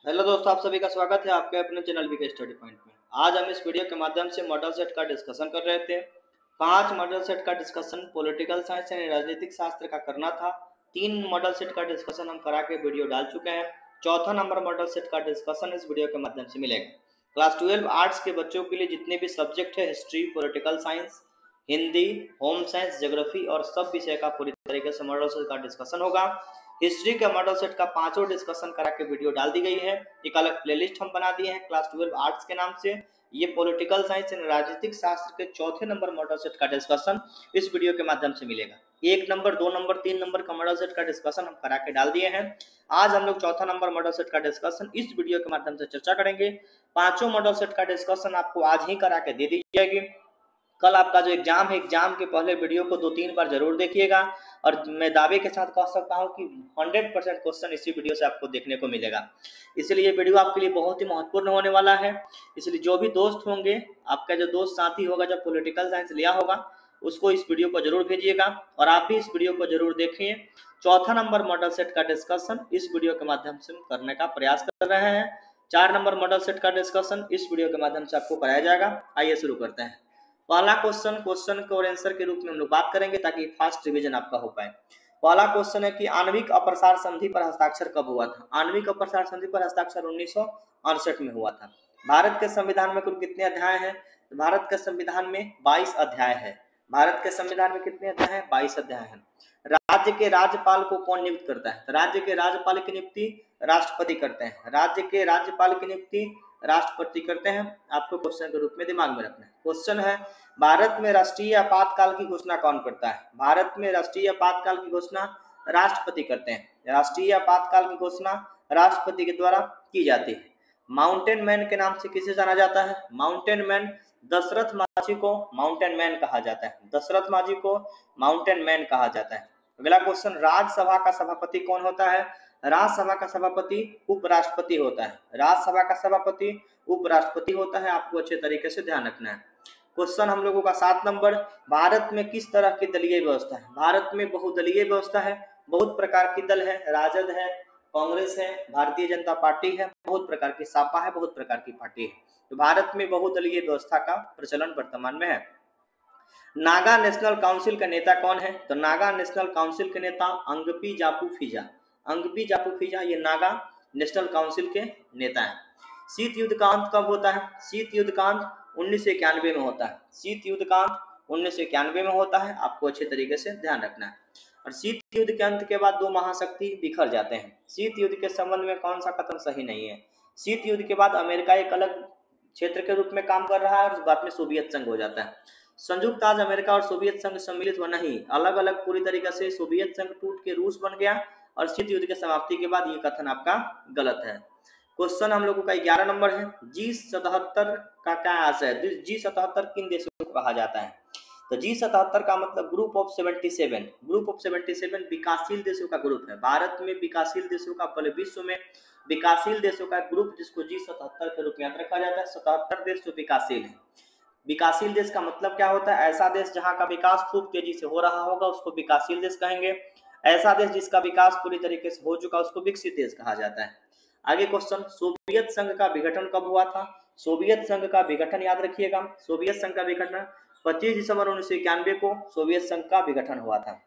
Hello दोस्तों, आप सभी का स्वागत है आपके अपने चैनल वीके स्टडी पॉइंट में। आज हम इस वीडियो के माध्यम से मॉडल सेट का डिस्कशन कर रहे थे। 5 मॉडल सेट का डिस्कशन पॉलिटिकल साइंस यानी राजनीतिक शास्त्र का करना था। 3 मॉडल सेट का डिस्कशन हम करा के वीडियो डाल चुके हैं। चौथा नंबर मॉडल सेट का डिस्कशन इस वीडियो के माध्यम से मिलेगा। क्लास 12 आर्ट्स के बच्चों के लिए जितने भी सब्जेक्ट है, history, political science, Hindi, home science, geography और सब विषय का पूरी तरीके से मॉडल सेट का डिस्कशन होगा। हिस्ट्री के मॉडल सेट का 5 डिस्कशन करा के वीडियो डाल दी गई है। एक अलग प्लेलिस्ट हम बना दिए हैं क्लास 12 आर्ट्स के नाम से। ये पॉलिटिकल साइंस एंड राजनीतिक शास्त्र के चौथे नंबर मॉडल सेट का डिस्कशन इस वीडियो के माध्यम से मिलेगा। 1 नंबर, 2 नंबर, 3 नंबर का मॉडल सेट का डिस्कशन हम करा के डाल दिए हैं। आज हम लोग चौथा नंबर मॉडल सेट का डिस्कशन इस वीडियो के माध्यम से चर्चा करेंगे। पांचों मॉडल सेट का डिस्कशन आपको आज ही करा के दे दी जाएगी। कल आपका जो एग्जाम है, एग्जाम के पहले वीडियो को 2-3 बार जरूर देखिएगा और मैं दावे के साथ कह सकता हूं कि 100% क्वेश्चन इसी वीडियो से आपको देखने को मिलेगा। इसलिए ये वीडियो आपके लिए बहुत ही महत्वपूर्ण होने वाला है। इसलिए जो भी दोस्त होंगे, आपका जो दोस्त साथी होगा जो पॉलिटिकल साइंस लिया होगा, उसको इस वीडियो को जरूर भेजिएगा और आप भी इस वीडियो को जरूर देखिए। चौथा नंबर मॉडल सेट का डिस्कशन इस वीडियो के माध्यम से करने का प्रयास कर रहे हैं। 4 नंबर मॉडल सेट का डिस्कशन इस वीडियो के माध्यम से आपको कराया जाएगा। आइए शुरू करते हैं। पहला क्वेश्चन को और आंसर के रूप में हम लोग बात करेंगे ताकि फास्ट रिवीजन आपका हो पाए। पहला क्वेश्चन है कि आणविक अप्रसार संधि पर हस्ताक्षर कब हुआ था? आणविक अप्रसार संधि पर हस्ताक्षर 1968 में हुआ था। भारत के संविधान में कुल कितने अध्याय हैं? भारत के संविधान में 22 अध्याय है। भारत के संविधान में कितने अध्याय हैं? 22 अध्याय हैं। राज्य के राज्यपाल को कौन नियुक्त करता है? राज्य के राज्यपाल की नियुक्ति राष्ट्रपति करते हैं। राज्य के राज्यपाल की नियुक्ति राष्ट्रपति करते हैं। आपको क्वेश्चन के रूप में दिमाग में रखना है। क्वेश्चन है, भारत में राष्ट्रीय आपातकाल की घोषणा कौन करता है? भारत में राष्ट्रीय आपातकाल की घोषणा राष्ट्रपति करते हैं। राष्ट्रीय आपातकाल की घोषणा राष्ट्रपति के द्वारा की जाती है। माउंटेन मैन के नाम से किसे जाना जाता है? माउंटेन मैन दशरथ माझी को माउंटेन मैन कहा जाता है। दशरथ माझी को माउंटेन मैन कहा जाता है। अगला क्वेश्चन, राज्यसभा का सभापति कौन होता है? राज्यसभा का सभापति उपराष्ट्रपति होता है। राज्यसभा का सभापति उपराष्ट्रपति होता है। आपको अच्छे तरीके से ध्यान रखना है। क्वेश्चन हम लोगों का 7 नंबर, भारत में किस तरह की दलीय व्यवस्था है? भारत में बहुदलीय व्यवस्था है। बहुत प्रकार की दल है, राजद है, कांग्रेस है, भारतीय जनता पार्टी है, बहुत प्रकार की सापा है, बहुत प्रकार की पार्टी है। तो भारत में बहुदलीय व्यवस्था का प्रचलन वर्तमान में है। नागा नेशनल काउंसिल का नेता कौन है? तो नागा नेशनल काउंसिल के नेता अंगपी जापू फिजा। अंगपी जापू फिजा ये नागा नेशनल काउंसिल के नेता है। शीत युद्ध का अंत कब होता है? शीत युद्ध का अंत 1991 में होता है। शीत युद्ध का अंत 1991 में होता है। आपको अच्छे तरीके से ध्यान रखना है। और शीत युद्ध के अंत के बाद दो महाशक्ति बिखर जाते हैं। शीत युद्ध के संबंध में कौन सा कथन सही नहीं है? शीत युद्ध के बाद अमेरिका एक अलग क्षेत्र के रूप में काम कर रहा है और बाद में सोवियत संघ हो जाता है। संयुक्त राज्य अमेरिका और सोवियत संघ सम्मिलित होना ही अलग अलग पूरी तरीके से सोवियत संघ टूट के रूस बन गया और शीत युद्ध की समाप्ति के बाद ये कथन आपका गलत है। क्वेश्चन हम लोगों का 11 नंबर है, G77 का क्या आशय है? G77 किन देशों को कहा जाता है? तो G77 का मतलब ग्रुप ऑफ 77। ग्रुप ऑफ 77 विकासशील देशों का ग्रुप है। भारत में विकासशील देशों का, पहले विश्व में विकासशील देशों का ग्रुप जिसको G77 के रूप में याद रखा जाता है। 77 देश जो विकासशील है। विकासशील देश का मतलब क्या होता है? ऐसा देश जहां का विकास खूब तेजी से हो रहा होगा उसको विकासशील देश कहेंगे। ऐसा देश जिसका विकास पूरी तरीके से हो चुका उसको विकसित देश कहा जाता है। आगे क्वेश्चन, सोवियत संघ का विघटन कब हुआ था? सोवियत संघ का विघटन याद रखिएगा। सोवियत संघ का विघटन 25 दिसंबर 1991 को सोवियत संघ का विघटन हुआ था।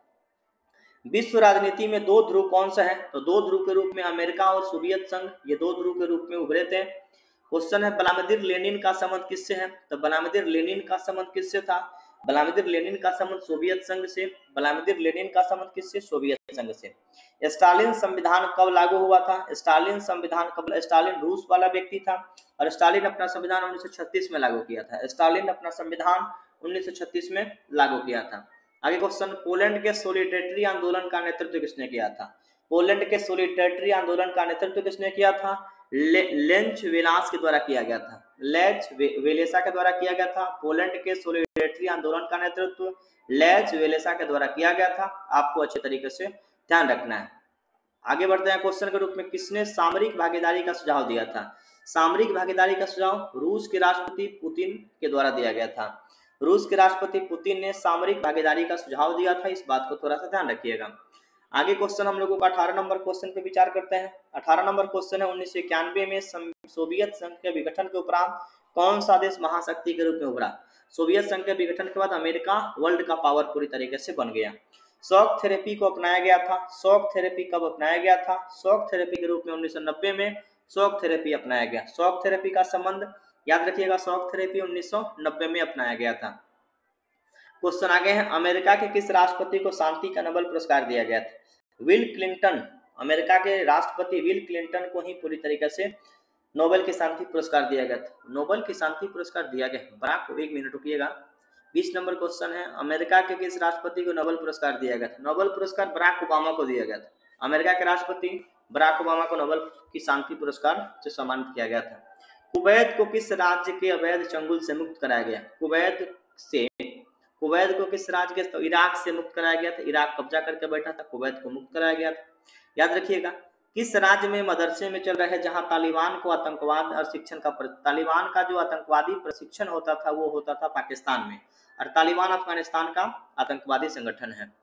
विश्व राजनीति में दो ध्रुव कौन सा है? तो दो ध्रुव के रूप में अमेरिका और सोवियत संघ ये दो ध्रुव के रूप में उभरे थे। क्वेश्चन है, व्लादिमीर लेनिन का संबंध किससे है? तो व्लादिमीर लेनिन का संबंध किससे था? व्लादिमीर लेनिन का संबंध सोवियत संघ से। व्लादिमीर लेनिन का संबंध किससे? सोवियत संघ से। स्टालिन संविधान कब लागू हुआ था? स्टालिन संविधान कब? स्टालिन रूस वाला व्यक्ति था और स्टालिन अपना संविधान 1936 में लागू किया था। स्टालिन अपना संविधान 1936 में लागू किया था। आगे क्वेश्चन, पोलैंड के सोलिडेरिटी आंदोलन का नेतृत्व किसने किया था? पोलैंड के सोलिडेरिटी आंदोलन का नेतृत्व किसने किया था? लेंच वेलास के द्वारा किया गया था। लेंच वेलेसा के द्वारा किया गया था। पोलैंड के सोलिडेरिटी आंदोलन का नेतृत्व लेंच वेलेसा के द्वारा किया गया था। आपको अच्छे तरीके से ध्यान रखना है। आगे बढ़ते हैं क्वेश्चन के रूप में, किसने सामरिक भागीदारी का सुझाव दिया था? सामरिक भागीदारी का सुझाव रूस के राष्ट्रपति पुतिन के द्वारा दिया गया था। रूस के राष्ट्रपति पुतिन ने सामरिक भागीदारी का सुझाव दिया था। इस बात को थोड़ा सा ध्यान रखिएगा। आगे क्वेश्चन हम लोगों का 18 नंबर क्वेश्चन पे विचार करते हैं। 18 नंबर क्वेश्चन है 1991 में सोवियत संघ के विघटन के उपरांत कौन सा देश महाशक्ति के रूप में उभरा? सोवियत संघ के विघटन के बाद अमेरिका वर्ल्ड का पावर पूरी तरीके से बन गया। शॉक थेरेपी को अपनाया गया था। शॉक थेरेपी कब अपनाया गया था? शॉक थेरेपी के रूप में 1990 में शॉक थेरेपी अपनाया गया। शॉक थेरेपी का संबंध याद रखिएगा, शॉक थेरेपी 1990 में अपनाया गया था। क्वेश्चन आगे है, अमेरिका के किस राष्ट्रपति को शांति का नोबेल पुरस्कार दिया गया था? विल क्लिंटन, अमेरिका के राष्ट्रपति विल क्लिंटन को ही पूरी तरीके से नोबेल की शांति पुरस्कार दिया गया था। नोबेल की शांति पुरस्कार दिया गया। बराक, एक मिनट रुकिएगा। 20 नंबर क्वेश्चन है, अमेरिका के किस राष्ट्रपति को नोबेल पुरस्कार दिया गया था? नोबेल पुरस्कार बराक ओबामा को दिया गया था। अमेरिका के राष्ट्रपति बराक ओबामा को नोबेल की शांति पुरस्कार से सम्मानित किया गया था। कुवैत को किस राज्य के अवैध चंगुल से मुक्त कराया गया? कुवैत को किस राज्य के? तो इराक से मुक्त कराया गया था। इराक कब्जा करके बैठा था, कुवैत को मुक्त कराया गया था। याद रखिएगा, किस राज्य में मदरसे में चल रहे जहां तालिबान को आतंकवाद और शिक्षण का तालिबान का जो आतंकवादी प्रशिक्षण होता था वो होता था पाकिस्तान में, और तालिबान अफगानिस्तान का आतंकवादी संगठन है।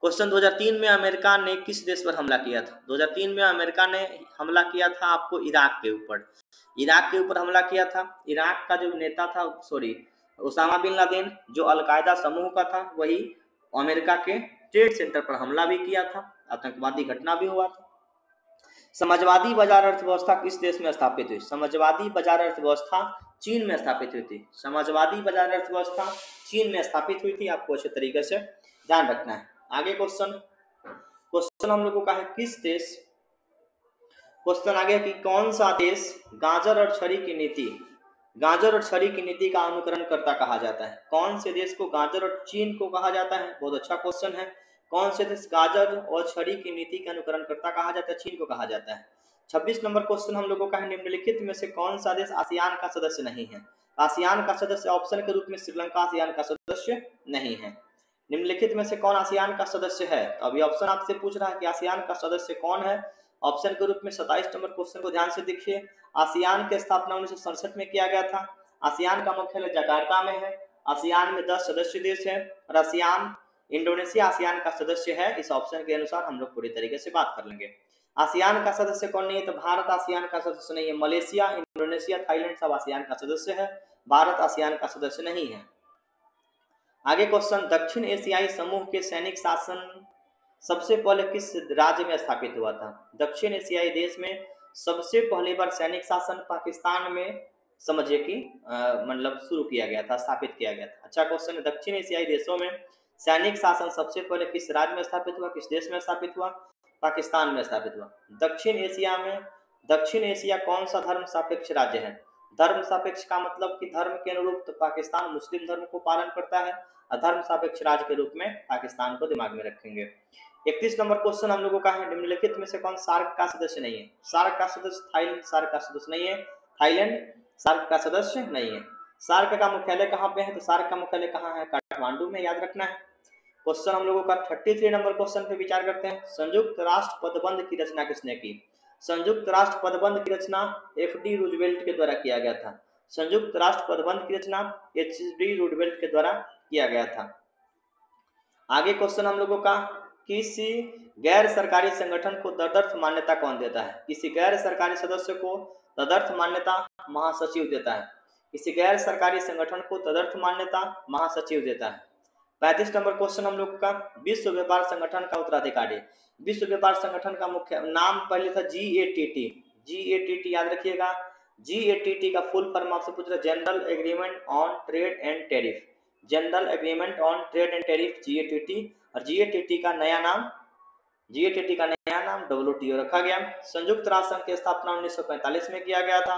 क्वेश्चन 2003 में अमेरिका ने किस देश पर हमला किया था? 2003 में अमेरिका ने हमला किया था आपको इराक के ऊपर। इराक के ऊपर हमला किया था। इराक का जो नेता था, उसामा बिन लादेन, जो अलकायदा समूह का था, वही अमेरिका के ट्रेड सेंटर पर हमला भी किया था। आतंकवादी घटना भी हुआ था। समाजवादी बाजार अर्थव्यवस्था किस देश में स्थापित हुई? समाजवादी बाजार अर्थव्यवस्था चीन में स्थापित हुई थी। समाजवादी बाजार अर्थव्यवस्था चीन में स्थापित हुई थी। आपको अच्छे तरीके से ध्यान रखना है। आगे क्वेश्चन हम लोगों का है, किस देश, क्वेश्चन आगे कि कौन सा देश गाजर और छड़ी की नीति का अनुकरण करता कहा जाता है? कौन से देश को गाजर और चीन को कहा जाता है? बहुत अच्छा क्वेश्चन है। कौन से देश गाजर और छड़ी की नीति का अनुकरण करता कहा जाता है? चीन को कहा जाता है। 26 नंबर क्वेश्चन हम लोगों का है, निम्नलिखित में से कौन सा देश आसियान का सदस्य नहीं है? आसियान का सदस्य ऑप्शन के रूप में श्रीलंका आसियान का सदस्य नहीं है। निम्नलिखित में से कौन आसियान का सदस्य है? अभी ऑप्शन आपसे पूछ रहा है कि आसियान का सदस्य कौन है। ऑप्शन के रूप में 27 नंबर क्वेश्चन को ध्यान से देखिए। आसियान की स्थापना 1967 में किया गया था। आसियान का मुख्यालय जकार्ता में है। आसियान में 10 सदस्य देश हैं और इंडोनेशिया आसियान का सदस्य है। इस ऑप्शन के अनुसार हम लोग पूरी तरीके से बात कर लेंगे। आसियान का सदस्य कौन नहीं है? तो भारत आसियान का सदस्य नहीं है। मलेशिया, इंडोनेशिया, थाईलैंड सब आसियान का सदस्य है। भारत आसियान का सदस्य नहीं है। आगे क्वेश्चन, दक्षिण एशियाई समूह के सैनिक शासन सबसे पहले किस राज्य में स्थापित हुआ था? दक्षिण एशियाई देश में सबसे पहली बार सैनिक शासन पाकिस्तान में समझिए कि मतलब शुरू किया गया था, स्थापित किया गया था। अच्छा क्वेश्चन है, दक्षिण एशियाई देशों में सैनिक शासन सबसे पहले किस राज्य में स्थापित हुआ? किस देश में स्थापित हुआ? पाकिस्तान में स्थापित हुआ। दक्षिण एशिया कौन सा धर्म सापेक्ष राज्य है? धर्म सापेक्ष का मतलब कि धर्म के अनुरूप तो पाकिस्तान मुस्लिम धर्म को पालन करता है, और धर्म सापेक्ष राज्य के रूप में पाकिस्तान को दिमाग में रखेंगे। 31 नंबर क्वेश्चन हम लोगों का है, निम्नलिखित में से कौन सार्क का सदस्य नहीं है? सार्क का सदस्य थाईलैंड सार्क का सदस्य नहीं है। थाईलैंड सार्क का सदस्य नहीं है। सार्क का मुख्यालय कहाँ पे है? तो सार्क का मुख्यालय कहाँ है? काठमांडू में, याद रखना है। क्वेश्चन हम लोगों का 33 नंबर क्वेश्चन पे विचार करते हैं। संयुक्त राष्ट्र पदबंध की रचना किसने की? संयुक्त राष्ट्र पदबंध की रचना एफ.डी. रूजवेल्ट के द्वारा किया गया था। संयुक्त राष्ट्र पदबंध की रचना एच.डी. रूजवेल्ट के द्वारा किया गया था। आगे क्वेश्चन हम लोगों का, किसी गैर सरकारी संगठन को तदर्थ मान्यता कौन देता है? किसी गैर सरकारी सदस्य को तदर्थ मान्यता महासचिव देता है। किसी गैर सरकारी संगठन को तदर्थ मान्यता महासचिव देता है। 35 नंबर क्वेश्चन हम लोग का, विश्व व्यापार संगठन का उत्तराधिकारी। विश्व व्यापार संगठन का मुख्य नाम पहले था GATT। GATT याद रखिएगा। GATT का फुल फॉर्म आपसे पूछ रहा है, general agreement on trade and tariff. General agreement on trade and tariff GATT। और GATT का नया नाम WTO रखा गया। संयुक्त राष्ट्र संघ की स्थापना 1945 में किया गया था।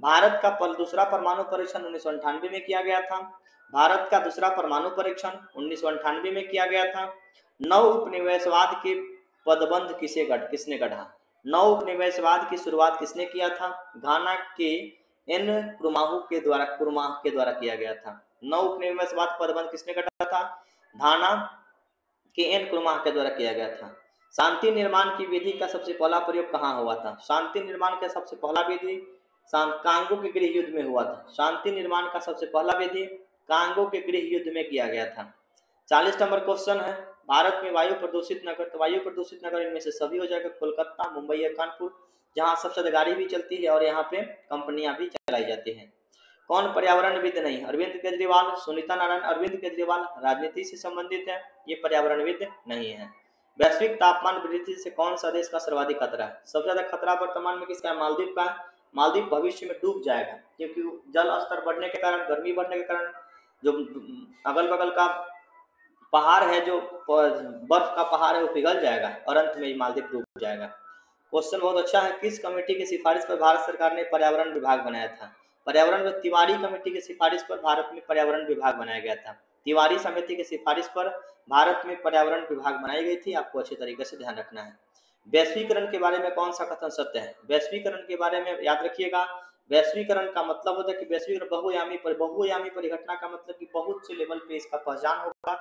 भारत का दूसरा परमाणु परीक्षण 1998 में किया गया था। भारत का दूसरा परमाणु परीक्षण 1998 में किया गया था। नव उपनिवेशवाद के पदबंध किसने गढ़ा? नव उपनिवेशवाद की शुरुआत किसने किया था? घाना के एन क्रुमाह के द्वारा किया गया था। नव उपनिवेशवाद पदबंध किसने गढ़ा था? घाना के एन क्रुमाह के द्वारा किया गया था। शांति निर्माण की विधि का सबसे पहला प्रयोग कहाँ हुआ था? शांति निर्माण का सबसे पहला विधि कांगो के गृह युद्ध में हुआ था। शांति निर्माण का सबसे पहला विधि कांगो के गृह युद्ध में किया गया था। 40 नंबर क्वेश्चन है, भारत में वायु प्रदूषित नगर, तो वायु प्रदूषित नगर इनमें से सभी हो जाएगा, कोलकाता, मुंबई या कानपुर, जहाँ सबसे ज्यादा गाड़ी भी चलती है और यहाँ पे कंपनियां भी चलाई जाती हैं। कौन पर्यावरणविद नहीं? अरविंद केजरीवाल, सुनीता नारायण। अरविंद केजरीवाल राजनीति से संबंधित है, ये पर्यावरणविद नहीं है। वैश्विक तापमान वृद्धि से कौन सा देश का सर्वाधिक खतरा है? सबसे ज्यादा खतरा वर्तमान में किसका है? मालदीव का है। मालदीव भविष्य में डूब जाएगा, क्योंकि जल स्तर बढ़ने के कारण, गर्मी बढ़ने के कारण जो अगल बगल का पहाड़ है, जो बर्फ का पहाड़ है, वो पिघल जाएगा और अंत में मालदीव डूब जाएगा। क्वेश्चन बहुत अच्छा है। किस कमेटी की सिफारिश पर भारत सरकार ने पर्यावरण विभाग बनाया था? पर्यावरण में तिवारी कमेटी की सिफारिश पर भारत में पर्यावरण विभाग बनाया गया था। तिवारी समिति की सिफारिश पर भारत में पर्यावरण विभाग बनाई गई थी, आपको अच्छे तरीके से ध्यान रखना है। वैश्वीकरण के बारे में कौन सा कथन सत्य है? वैश्वीकरण के बारे में याद रखिएगा, वैश्वीकरण का मतलब होता है कि वैश्वीकरण बहुआयामी परिघटना का मतलब कि बहुत से लेवल पे इसका पहचान होगा,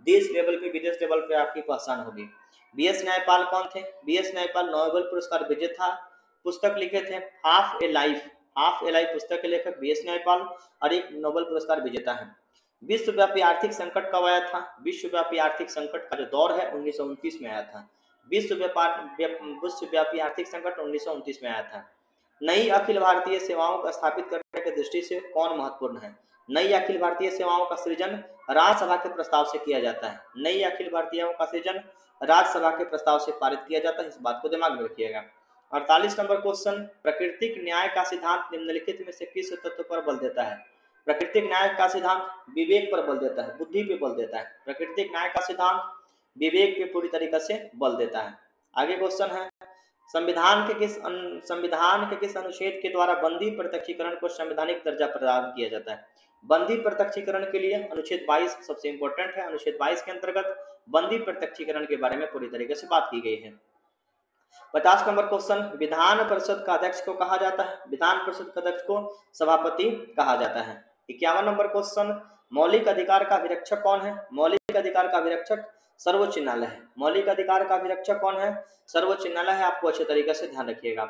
देश लेवल पे, विदेश लेवल पे आपकी पहचान होगी। बी.एस. न्यायपाल कौन थे? बी.एस. न्यायपाल नोबेल पुरस्कार विजेता, पुस्तक लिखे थे हाफ ए लाइफ पुस्तक के लेखक बी.एस. न्यायपाल और एक नोबेल पुरस्कार विजेता है। विश्वव्यापी आर्थिक संकट कब आया था? विश्वव्यापी आर्थिक संकट का जो दौर है 1929 में आया था। विश्वव्यापी आर्थिक संकट 1929 में आया था। नई अखिल भारतीय सेवाओं को स्थापित करने की दृष्टि से कौन महत्वपूर्ण है? नई अखिल भारतीय सेवाओं का सृजन राज्यसभा के प्रस्ताव से किया जाता है। नई अखिल भारतीयों का सृजन राज्यसभा के प्रस्ताव से पारित किया जाता है, इस बात को दिमाग में रखिएगा। 48 नंबर क्वेश्चन, प्राकृतिक न्याय का सिद्धांत निम्नलिखित में से किस तत्व पर बल देता है? प्राकृतिक न्याय का सिद्धांत विवेक पर बल देता है, बुद्धि पे बल देता है। प्राकृतिक न्याय का सिद्धांत विवेक पे पूरी तरीके से बल देता है। आगे क्वेश्चन है, संविधान के किस अनुच्छेद के द्वारा बंदी प्रत्यक्षीकरण को संवैधानिक दर्जा प्रदान किया जाता है? बंदी प्रत्यक्षीकरण के लिए अनुच्छेद 22 सबसे इंपॉर्टेंट है। अनुच्छेद 22 के अंतर्गत बंदी प्रत्यक्षीकरण के बारे में पूरी तरीके से बात की गई है। 50 नंबर क्वेश्चन, विधान परिषद का अध्यक्ष को कहा जाता है? विधान परिषद के अध्यक्ष को सभापति कहा जाता है। 51 नंबर क्वेश्चन, मौलिक अधिकार का अभिरक्षक कौन है? मौलिक अधिकार का अभिरक्षक सर्वोच्च न्यायालय है। मौलिक अधिकार का अभिरक्षक कौन है? सर्वोच्च न्यायालय है, आपको अच्छे तरीके से ध्यान रखिएगा।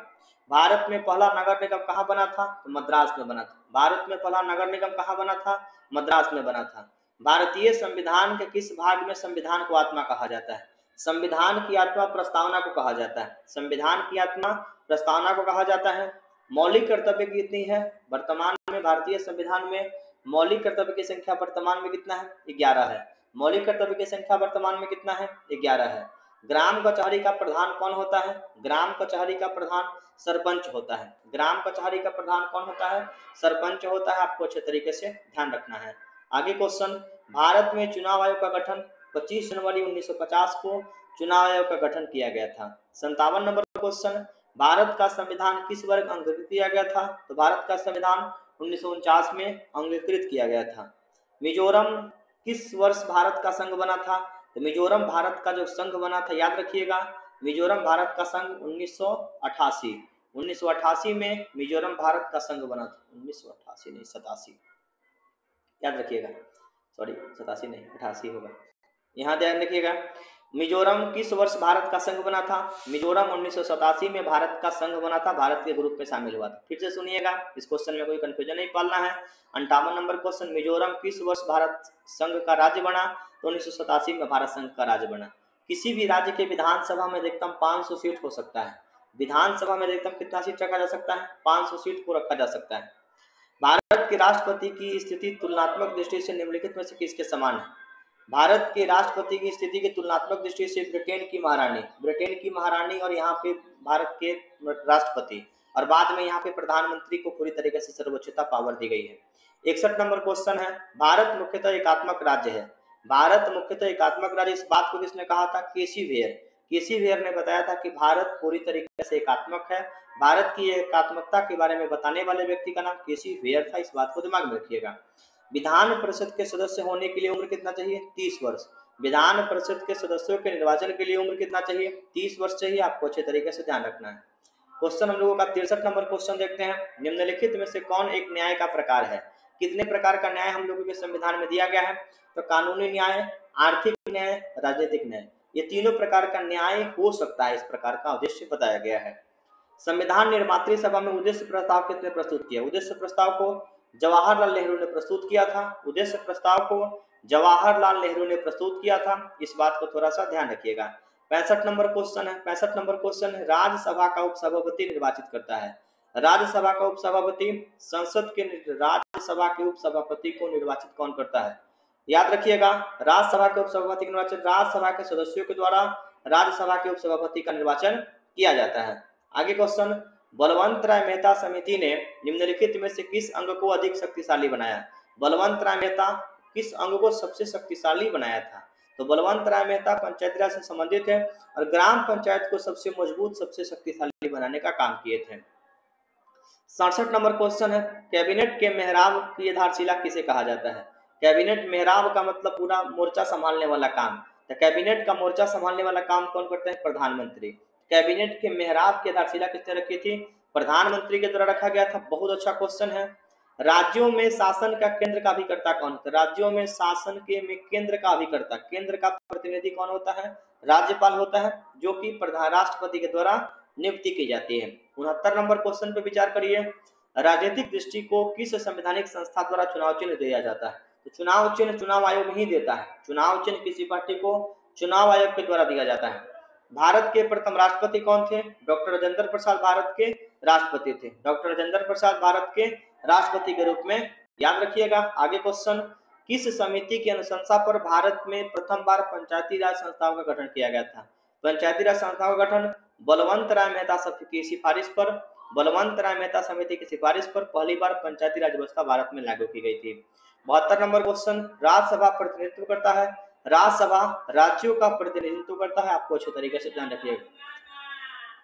भारत में पहला नगर निगम कहाँ बना था? तो मद्रास में बना था। भारत में पहला नगर निगम कहाँ बना था? मद्रास में बना था। भारतीय संविधान के किस भाग में संविधान को आत्मा कहा जाता है? संविधान की आत्मा प्रस्तावना को कहा जाता है। संविधान की आत्मा प्रस्तावना को कहा जाता है। मौलिक कर्तव्य कितनी है वर्तमान में? भारतीय संविधान में मौलिक कर्तव्य की संख्या वर्तमान में कितना है? 11 है। मौलिक कर्तव्य की संख्या वर्तमान में कितना है? 11 है। ग्राम कचहरी का प्रधान कौन होता है? ग्राम कचहरी का प्रधान सरपंच होता है। ग्राम कचहरी का प्रधान कौन होता है? सरपंच होता है, आपको अच्छे तरीके से ध्यान रखना है। आगे क्वेश्चन, भारत में चुनाव आयोग का गठन 25 जनवरी 1950 को चुनाव आयोग का गठन किया गया था। 57 नंबर क्वेश्चन, भारत का संविधान किस वर्ष अंगीकृत किया गया था? तो भारत का संविधान 1949 में अंगीकृत किया गया था। मिजोरम किस वर्ष भारत का संघ बना था? तो मिजोरम भारत का जो संघ बना था, याद रखिएगा, मिजोरम भारत का संघ 1988 में मिजोरम भारत का संघ बना था। 1988 नहीं, 87, याद रखिएगा, सॉरी 87 नहीं, 88 होगा, यहाँ ध्यान रखिएगा। मिजोरम किस वर्ष भारत का संघ बना था? मिजोरम 1987 में भारत का संघ बना था, भारत के ग्रुप में शामिल हुआ था। फिर से सुनिएगा, इस क्वेश्चन में कोई कंफ्यूजन नहीं पालना है। 58 नंबर क्वेश्चन, मिजोरम किस वर्ष भारत संघ का राज्य बना? तो 1987 में भारत संघ का राज्य बना। किसी भी राज्य के विधानसभा में अधिकतम 500 सीट हो सकता है। विधानसभा में अधिकतम कितना सीट रखा जा सकता है? 500 सीट को रखा जा सकता है। भारत के राष्ट्रपति की स्थिति तुलनात्मक दृष्टि से निम्नलिखित में से किसके समान है? भारत के राष्ट्रपति की स्थिति की तुलनात्मक दृष्टि से ब्रिटेन की महारानी और यहाँ पे भारत के राष्ट्रपति, और बाद में यहाँ पे प्रधानमंत्री को पूरी तरीके से सर्वोच्चता पावर दी गई है। 61 नंबर क्वेश्चन है, भारत मुख्यतः एकात्मक राज्य है। भारत मुख्यतः एकात्मक राज्य, इस बात को किसने कहा था? केसी वेयर ने बताया था कि भारत पूरी तरीके से एकात्मक है। भारत की एकात्मकता के बारे में बताने वाले व्यक्ति का नाम केसी वेयर था, इस बात को दिमाग में रखिएगा। विधान परिषद के सदस्य होने के लिए उम्र कितना चाहिए? 30 वर्ष। विधान परिषद के सदस्यों के निर्वाचन के लिए उम्र कितना चाहिए? 30 वर्ष चाहिए, आपको अच्छे तरीके से ध्यान रखना है। क्वेश्चन हम लोगों का 63 नंबर क्वेश्चन देखते हैं, निम्नलिखित में से कौन एक न्याय का प्रकार है? कितने प्रकार का न्याय हम लोगों के संविधान में दिया गया है? तो कानूनी न्याय, आर्थिक न्याय, राजनीतिक न्याय, ये तीनों प्रकार का न्याय हो सकता है, इस प्रकार का उद्देश्य बताया गया है। संविधान निर्मात्री सभा में उद्देश्य प्रस्ताव किसने प्रस्तुत किया? उद्देश्य प्रस्ताव को जवाहरलाल नेहरू ने प्रस्तुत किया था। उद्देश्य प्रस्ताव को जवाहरलाल नेहरू ने प्रस्तुत किया था। इस बात को थोड़ा सा ध्यान रखिएगा। 65 नंबर क्वेश्चन है, 65 नंबर क्वेश्चन है, राज्यसभा का उपसभापति निर्वाचित करता है। राज्यसभा का उपसभापति, संसद के राज्यसभा के उपसभापति को निर्वाचित कौन करता है? याद रखिएगा, राज्यसभा के उपसभापति का निर्वाचन राज्यसभा के सदस्यों के द्वारा राज्यसभा के उपसभापति का निर्वाचन किया जाता है। आगे क्वेश्चन, बलवंत राय मेहता समिति ने निम्नलिखित में से किस अंग को अधिक शक्तिशाली बनाया? बलवंत राय मेहता किस अंग को सबसे शक्तिशाली बनाया था? तो बलवंत राय मेहता पंचायती राज से संबंधित है और ग्राम पंचायत को सबसे मजबूत, सबसे शक्तिशाली बनाने का काम किए थे। 67 नंबर क्वेश्चन है, कैबिनेट के मेहराब की आधारशिला किसे कहा जाता है? कैबिनेट मेहराब का मतलब पूरा मोर्चा संभालने वाला काम। तो कैबिनेट का मोर्चा संभालने वाला काम कौन करते हैं? प्रधानमंत्री। कैबिनेट के मेहराब की आधारशिला किसने रखी थी? प्रधानमंत्री के द्वारा रखा गया था। बहुत अच्छा क्वेश्चन है। राज्यों में शासन का केंद्र का अभिकर्ता कौन होता है? राज्यों में शासन के में केंद्र का अभिकर्ता, केंद्र का प्रतिनिधि कौन होता है? राज्यपाल होता है, जो कि प्रधान राष्ट्रपति के द्वारा नियुक्ति की जाती है। 69 नंबर क्वेश्चन पे विचार करिए, राजनीतिक दृष्टि को किस संवैधानिक संस्था द्वारा चुनाव चिन्ह दिया जाता है? तो चुनाव चिन्ह चुनाव आयोग ही देता है। चुनाव चिन्ह किसी पार्टी को चुनाव आयोग के द्वारा दिया जाता है। भारत के प्रथम राष्ट्रपति कौन थे? डॉक्टर राजेंद्र प्रसाद भारत के राष्ट्रपति थे। डॉक्टर राजेंद्र प्रसाद भारत के राष्ट्रपति के रूप में याद रखिएगा। आगे क्वेश्चन, किस समिति की अनुशंसा पर भारत में प्रथम बार पंचायती राज संस्थाओं का गठन किया गया था? पंचायती राज संस्थाओं का गठन बलवंत राय मेहता की सिफारिश पर, बलवंत राय मेहता समिति की सिफारिश पर पहली बार पंचायती राज व्यवस्था भारत में लागू की गई थी। 72 नंबर क्वेश्चन, राज्यसभा प्रतिनिधित्व करता है? राज्यसभा राज्यों का प्रतिनिधित्व करता है। आपको अच्छे तरीके से ध्यान रखिएगा।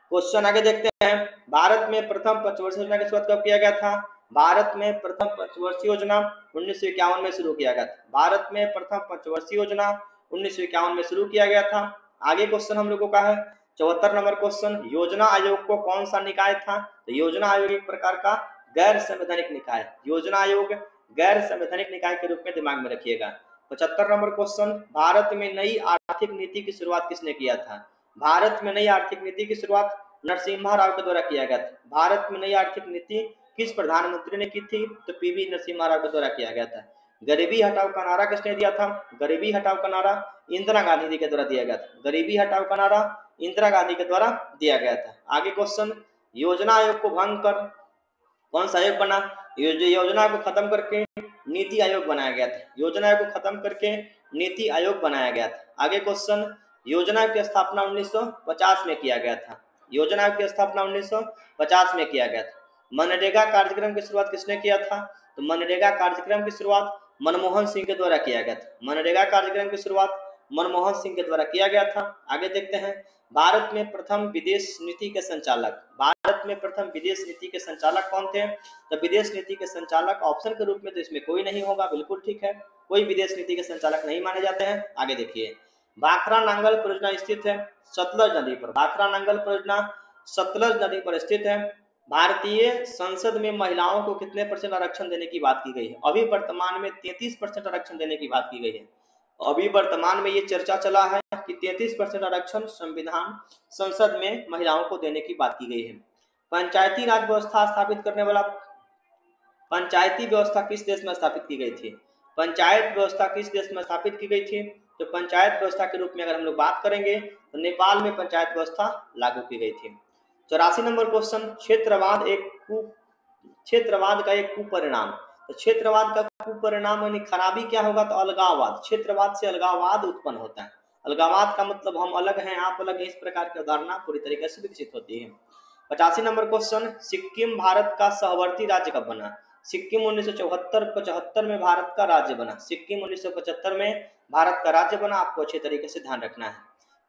क्वेश्चन आगे देखते हैं, भारत में प्रथम पंचवर्षीय योजना की शुरुआत कब किया गया था? भारत में प्रथम पंचवर्षीय योजना 1951 में शुरू किया गया था। भारत में प्रथम पंचवर्षीय योजना 1951 में शुरू किया गया था। आगे क्वेश्चन हम लोगों का है 74 नंबर क्वेश्चन, योजना आयोग को कौन सा निकाय था? तो योजना आयोग एक प्रकार का गैर संवैधानिक निकाय। योजना आयोग गैर संवैधानिक निकाय के रूप में दिमाग में रखिएगा। 75 नंबर क्वेश्चन, भारत में नई आर्थिक नीति की शुरुआत किसने किया था? भारत में नई आर्थिक नीति की शुरुआत नरसिम्हा राव के द्वारा किया गया था। भारत में नई आर्थिक नीति किस प्रधानमंत्री ने की थी? तो पीवी नरसिम्हा राव के द्वारा किया गया था। गरीबी हटाओ का नारा किसने दिया था? गरीबी हटाओ का नारा इंदिरा गांधी जी के द्वारा दिया गया था। गरीबी हटाओ का नारा इंदिरा गांधी के द्वारा दिया गया था। आगे क्वेश्चन, योजना आयोग को भंग कर कौन सा आयोग बना? योजना को खत्म करके नीति आयोग बनाया गया था। योजना आयोग को खत्म करके नीति आयोग बनाया गया था। आगे क्वेश्चन, योजना की स्थापना 1950 में किया गया था। योजना की स्थापना 1950 में किया गया था। मनरेगा कार्यक्रम की शुरुआत किसने किया था? तो मनरेगा कार्यक्रम की शुरुआत मनमोहन सिंह के द्वारा किया गया था। मनरेगा कार्यक्रम की शुरुआत मनमोहन सिंह के द्वारा किया गया था। आगे देखते हैं, भारत में प्रथम विदेश नीति के संचालक, भारत में प्रथम विदेश नीति के संचालक कौन थे? तो विदेश नीति के संचालक ऑप्शन के रूप में तो इसमें कोई नहीं होगा, बिल्कुल ठीक है, कोई विदेश नीति के संचालक नहीं माने जाते हैं। आगे देखिए, भाखरा नांगल परियोजना स्थित है सतलज नदी पर। भाखरा नांगल परियोजना सतलज नदी पर स्थित है। भारतीय संसद में महिलाओं को कितने % आरक्षण देने की बात की गई है? अभी वर्तमान में 33% आरक्षण देने की बात की गई है। अभी वर्तमान में ये चर्चा चला है कि 33% आरक्षण संविधान संसद में महिलाओं को देने की बात की गई है। पंचायती राज व्यवस्था स्थापित करने वाला, पंचायती व्यवस्था किस देश में स्थापित की गई थी? पंचायत व्यवस्था किस देश में स्थापित की गई थी? तो पंचायत व्यवस्था के रूप में अगर हम लोग बात करेंगे तो नेपाल में पंचायत व्यवस्था लागू की गई थी। 84 नंबर क्वेश्चन, क्षेत्रवाद का एक कुपरिणाम। तो क्षेत्रवाद का कुपरिणाम यानी खराबी क्या होगा? तो अलगाववाद। क्षेत्रवाद से अलगाववाद उत्पन्न होता है। अलगाववाद का मतलब हम अलग हैं, आप अलग हैं, इस प्रकार की अवधारणा पूरी तरीके से विकसित होती है। 85 नंबर क्वेश्चन, सिक्किम भारत का सहवर्ती राज्य कब बना? सिक्किम 1974-75 में भारत का राज्य बना। सिक्किम 1975 में भारत का राज्य बना। आपको अच्छे तरीके से ध्यान रखना है।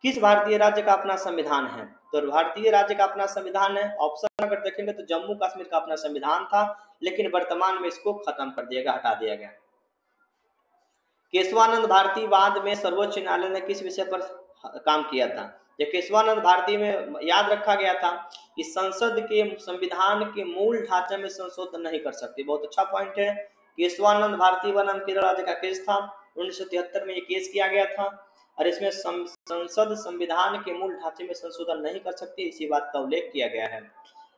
किस भारतीय राज्य का अपना संविधान है? तो भारतीय राज्य का अपना संविधान है। ऑप्शन अगर देखेंगे तो जम्मू कश्मीर का अपना संविधान था, लेकिन वर्तमान में इसको खत्म कर दिया गया, हटा दिया गया। केशवानंद भारती बाद में सर्वोच्च न्यायालय ने किस विषय पर काम किया था? जो केशवानंद भारती में याद रखा गया था कि संसद के संविधान के मूल ढांचे में संशोधन नहीं कर सकते। बहुत अच्छा पॉइंट है। केशवानंद भारती बनाम केरल राज्य का केस था, 1973 में ये केस किया गया था और इसमें संसद संविधान के मूल ढांचे में संशोधन नहीं कर सकती, इसी बात का उल्लेख किया गया है।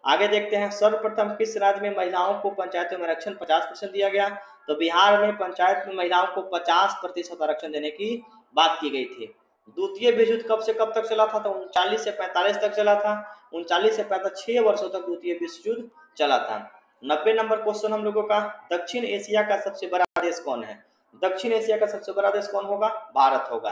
आगे देखते हैं, सर्वप्रथम किस राज्य में महिलाओं को पंचायतों में आरक्षण 50% दिया गया? तो बिहार में पंचायत में महिलाओं को 50% आरक्षण देने की बात की गई थी। द्वितीय विश्व युद्ध कब से कब तक चला था? तो 39 से 45 तक चला था। 39 से 45 6 वर्षों तक द्वितीय विश्व युद्ध चला था। 90 नंबर क्वेश्चन हम लोगों का, दक्षिण एशिया का सबसे बड़ा देश कौन है? दक्षिण एशिया का सबसे बड़ा देश कौन होगा? भारत होगा।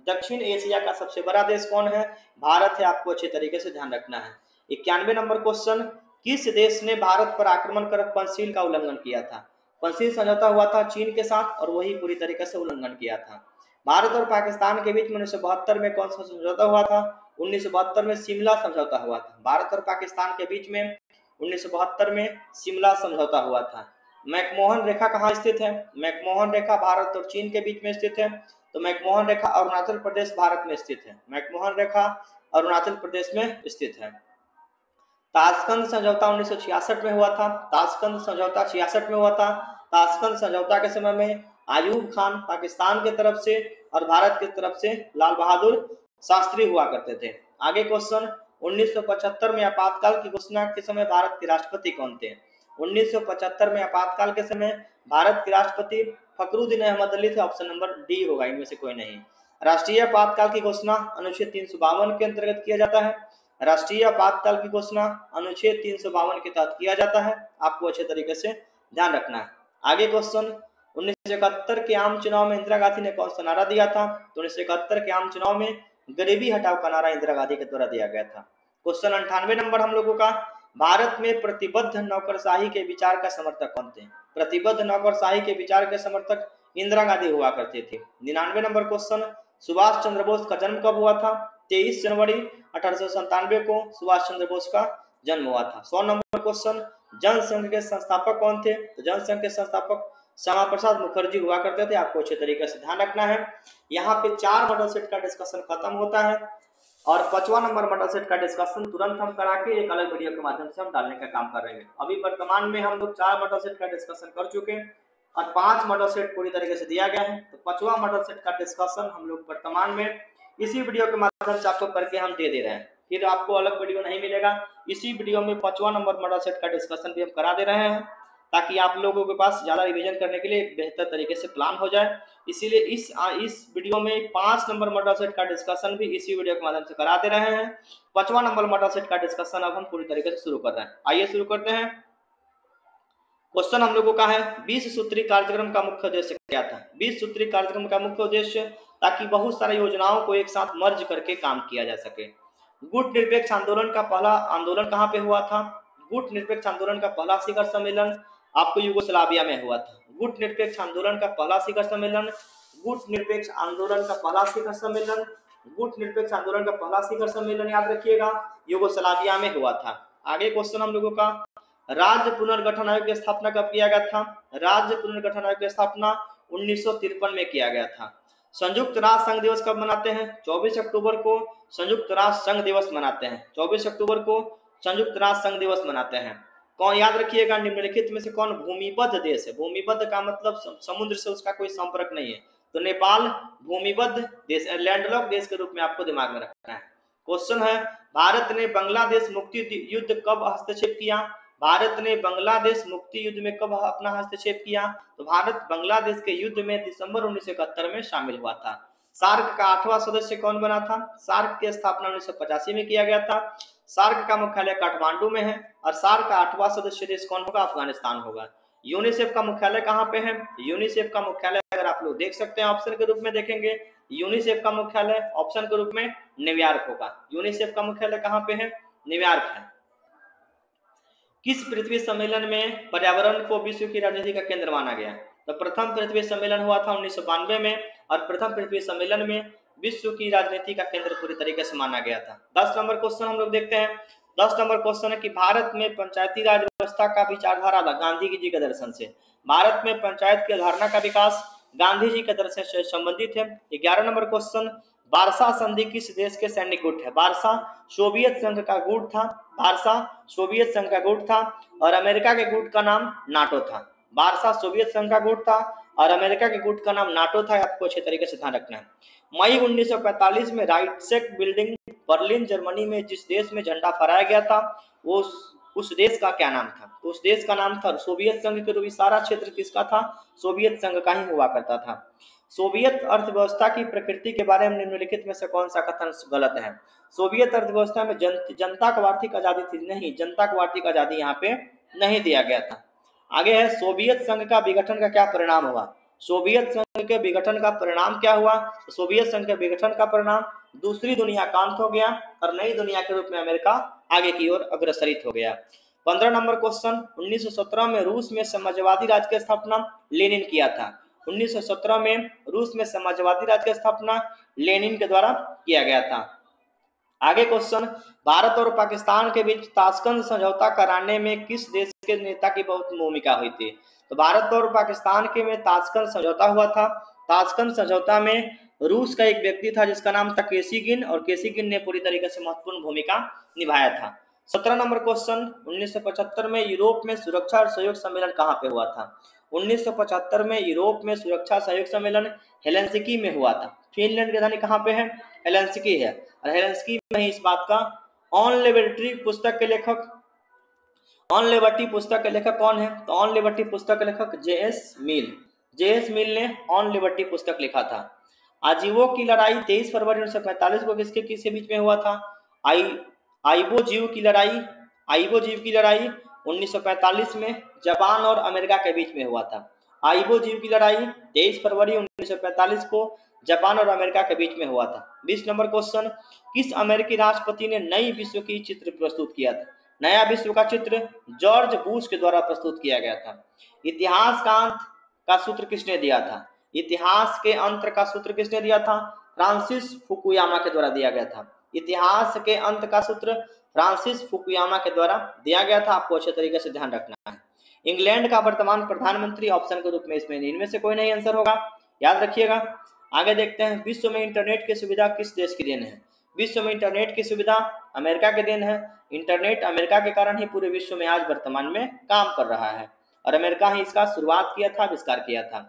दक्षिण एशिया का सबसे बड़ा देश कौन है? भारत है। आपको अच्छे तरीके से ध्यान रखना है। 91 नंबर क्वेश्चन, किस देश ने भारत पर आक्रमण कर पंचशील का उल्लंघन किया था? पंचशील समझौता हुआ था चीन के साथ और वही पूरी तरीके से उल्लंघन किया था। भारत और पाकिस्तान के बीच में 1972 में कौन सा समझौता हुआ था? 1972 में शिमला समझौता हुआ था। भारत और पाकिस्तान के बीच में 1972 में शिमला समझौता हुआ था। मैकमोहन रेखा कहाँ स्थित है? मैकमोहन रेखा भारत और चीन के बीच में स्थित है। तो मैकमोहन रेखा अरुणाचल प्रदेश भारत में स्थित है। मैकमोहन रेखा अरुणाचल प्रदेश में स्थित है। ताशकंद समझौता 1966 में हुआ था। ताशकंद समझौता 66 में हुआ था। ताशकंद समझौता के समय में आयूब खान पाकिस्तान की तरफ से और भारत की तरफ से लाल बहादुर शास्त्री हुआ करते थे। आगे क्वेश्चन, 1975 में आपातकाल की घोषणा के समय भारत के राष्ट्रपति कौन थे? 1975 में आपातकाल के समय भारत के राष्ट्रपति फखरुद्दीन अहमद अली थे। ऑप्शन नंबर डी होगा, इनमें से कोई नहीं। राष्ट्रीय आपातकाल की घोषणा अनुच्छेद 352 के अंतर्गत किया जाता है। राष्ट्रीय आपातकाल की घोषणा अनुच्छेद 352 के तहत किया जाता है। आपको अच्छे तरीके से ध्यान रखना है। आगे क्वेश्चन, 1971 के आम चुनाव में इंदिरा गांधी ने कौन सा नारा दिया था? तो 1971 के आम चुनाव में गरीबी हटाओ का नारा इंदिरा गांधी के द्वारा दिया गया था। क्वेश्चन 98 नंबर हम लोगों का, भारत में प्रतिबद्ध नौकरशाही के विचार का समर्थक कौन थे? प्रतिबद्ध नौकरशाही के विचार के समर्थक इंदिरा गांधी हुआ करते थे। 99 नंबर क्वेश्चन, सुभाष चंद्र बोस का जन्म कब हुआ था? 23 जनवरी 1897 को सुभाष चंद्र बोस का जन्म हुआ था। 100 नंबर क्वेश्चन, जनसंघ के संस्थापक कौन थे? तो जनसंघ के संस्थापक श्यामा प्रसाद मुखर्जी हुआ करते थे। आपको अच्छे तरीके से ध्यान रखना है। यहाँ पे 4 मॉडल सेट का डिस्कशन खत्म होता है और 5वां नंबर मॉडल सेट का डिस्कशन तुरंत हम करा के एक अलग वीडियो के माध्यम से हम डालने का काम कर रहे हैं। अभी वर्तमान में हम लोग 4 मॉडल सेट का डिस्कशन कर चुके हैं और 5 मॉडल सेट पूरी तरीके से दिया गया है। तो 5वां मॉडल सेट का डिस्कशन हम लोग वर्तमान में इसी वीडियो के माध्यम से आपको करके हम दे रहे हैं। फिर आपको अलग वीडियो नहीं मिलेगा। इसी वीडियो में 5वां नंबर मॉडल सेट का डिस्कशन भी हम करा दे रहे हैं ताकि आप लोगों के पास ज़्यादा रिवीजन करने के लिए बेहतर तरीके से प्लान हो जाए। इसीलिए इस वीडियो में 5 नंबर मॉडल सेट का डिस्कशन भी इसी वीडियो के माध्यम से करा दे रहे हैं। 5वां नंबर मॉडल सेट का डिस्कशन अब हम पूरी तरीके से शुरू कर रहे हैं। आइए शुरू करते हैं। क्वेश्चन हम लोगों का है, 20 सूत्री कार्यक्रम का मुख्य उद्देश्य क्या था? 20 सूत्री कार्यक्रम का मुख्य उद्देश्य ताकि बहुत सारी योजनाओं को एक साथ मर्ज करके काम किया जा सके। गुट निरपेक्ष आंदोलन का पहला आंदोलन कहाँ पे हुआ था? गुट निरपेक्ष आंदोलन का पहला शिखर सम्मेलन आपको यूगोस्लाविया में हुआ था। गुट निरपेक्ष आंदोलन का पहला शिखर सम्मेलन, गुट निरपेक्ष आंदोलन का पहला शिखर सम्मेलन, गुट निरपेक्ष आंदोलन का पहला शिखर सम्मेलन याद रखिएगा यूगोस्लाविया में हुआ था। आगे क्वेश्चन हम लोगों का, राज्य पुनर्गठन आयोग की स्थापना कब किया गया था? राज्य पुनर्गठन आयोग की स्थापना 1953 में किया गया था। संयुक्त राष्ट्र संघ दिवस कब मनाते हैं? 24 अक्टूबर को संयुक्त राष्ट्र संघ दिवस मनाते हैं। 24 अक्टूबर को संयुक्त राष्ट्र संघ दिवस मनाते हैं। कौन, याद रखिएगा, निम्नलिखित में से कौन भूमिबद्ध देश है? भूमिबद्ध का मतलब समुद्र से उसका कोई संपर्क नहीं है। तो नेपाल भूमिबद्ध देश, लैंडलॉक देश के रूप में आपको दिमाग में रखना है। क्वेश्चन है, भारत ने बांग्लादेश मुक्ति युद्ध कब हस्तक्षेप किया? भारत ने बांग्लादेश मुक्ति युद्ध में कब अपना हस्तक्षेप किया? तो भारत बांग्लादेश के युद्ध में दिसंबर 1971 में शामिल हुआ था। सार्क का 8वां सदस्य कौन बना था? सार्क की स्थापना 1985 में किया गया था। सार्क का मुख्यालय काठमांडू में है और सार्क का 8वां सदस्य देश कौन होगा? अफगानिस्तान होगा। यूनिसेफ का मुख्यालय कहाँ पे है? यूनिसेफ का मुख्यालय अगर आप लोग देख सकते हैं ऑप्शन के रूप में देखेंगे, यूनिसेफ का मुख्यालय ऑप्शन के रूप में न्यूयॉर्क होगा। यूनिसेफ का मुख्यालय कहाँ पे है? न्यूयॉर्क है। किस पृथ्वी सम्मेलन में पर्यावरण को विश्व की राजनीति का केंद्र माना गया? तो प्रथम पृथ्वी सम्मेलन हुआ था 1992 में और प्रथम पृथ्वी सम्मेलन में विश्व की राजनीति का केंद्र पूरी तरीके से माना गया था। 10 नंबर क्वेश्चन हम लोग देखते हैं। 10 नंबर क्वेश्चन है कि भारत में पंचायती राज व्यवस्था का विचारधारा गांधी जी के दर्शन से, भारत में पंचायत की अवधारणा का विकास गांधी जी के दर्शन से संबंधित है। 11 नंबर क्वेश्चन, वार्सा संधि किस देश के सैन्य गुट है? वार्सा सोवियत संघ का गुट था। वार्सा सोवियत संघ का गुट था और अमेरिका के गुट का नाम नाटो था। वार्सा सोवियत संघ का गुट था और अमेरिका के गुट का नाम नाटो था। आपको अच्छे तरीके से ध्यान रखना है। मई 1945 में राइक्सैक बिल्डिंग बर्लिन जर्मनी में जिस देश में झंडा फहराया गया था वो उस देश का क्या नाम था? तो उस देश का नाम था सोवियत संघ के रूप में। सारा क्षेत्र किसका था? सोवियत संघ का ही हुआ करता था। सोवियत अर्थव्यवस्था की प्रकृति के बारे में निम्नलिखित में से कौन सा कथन गलत है? सोवियत अर्थव्यवस्था में जनता को आर्थिक आजादी थी? नहीं, जनता को आर्थिक आजादी यहाँ पे नहीं दिया गया था। आगे है सोवियत संघ का विघटन का क्या परिणाम हुआ? सोवियत संघ के विघटन का परिणाम क्या हुआ? सोवियत संघ के विघटन का परिणाम दूसरी दुनिया का अंत हो गया और नई दुनिया के रूप में अमेरिका आगे की ओर अग्रसरित हो गया। 15 नंबर क्वेश्चन, 1917 में रूस में समाजवादी राज्य की स्थापना लेनिन किया था। 1917 में रूस में समाजवादी राज्य की स्थापना लेनिन के द्वारा किया गया था। आगे क्वेश्चन, भारत और पाकिस्तान के बीच ताशकंद समझौता कराने में किस देश के नेता की बहुत भूमिका हुई थी? तो भारत और पाकिस्तान के में ताशकंद समझौता हुआ था। ताशकंद समझौता में रूस का एक व्यक्ति था जिसका नाम था केसिगिन, और केसिगिन ने पूरी तरीके से महत्वपूर्ण भूमिका निभाया था। 17 नंबर क्वेश्चन, 1975 में यूरोप में सुरक्षा और सहयोग सम्मेलन कहाँ पे हुआ था? 1975 में यूरोप में सुरक्षा सहयोग सम्मेलन हेलेंसिकी में हुआ था। फिनलैंड की राजधानी कहाँ पे है? हेलेंसिकी है। और हेलेंसिकी में ही इस बात का ऑन लिबर्टी पुस्तक के लेखक कौन है? तो ऑन लिबर्टी पुस्तक के लेखक जेएस मिल ने ऑन लिबर्टी पुस्तक लिखा था। आजीवों की लड़ाई 23 फरवरी 1945 को किसके बीच में हुआ था? आइवो जीव की लड़ाई 1945 में जापान और अमेरिका के बीच में हुआ था। आइवो जीव की लड़ाई 23 फरवरी 1945 को जापान और अमेरिका के बीच में हुआ था। 20 नंबर क्वेश्चन, किस अमेरिकी राष्ट्रपति ने नई विश्व की चित्र प्रस्तुत किया था? नया विश्व का चित्र जॉर्ज बुश के द्वारा प्रस्तुत किया गया था। इतिहास का अंत का सूत्र किसने दिया था? इतिहास के अंत का सूत्र किसने दिया था? फ्रांसिस फुकुयामा के द्वारा दिया गया था। इतिहास के अंत का सूत्र फ्रांसिस फुकुयामा के द्वारा दिया गया था। आपको अच्छे तरीके से ध्यान रखना है। इंग्लैंड का वर्तमान प्रधानमंत्री ऑप्शन के रूप में इसमें इनमें से कोई नहीं आंसर होगा, याद रखिएगा। आगे देखते हैं, विश्व में इंटरनेट की सुविधा किस देश की देन है? विश्व में इंटरनेट की सुविधा अमेरिका के देन है। इंटरनेट अमेरिका के कारण ही पूरे विश्व में आज वर्तमान में काम कर रहा है और अमेरिका ही इसका शुरुआत किया था, आविष्कार किया था।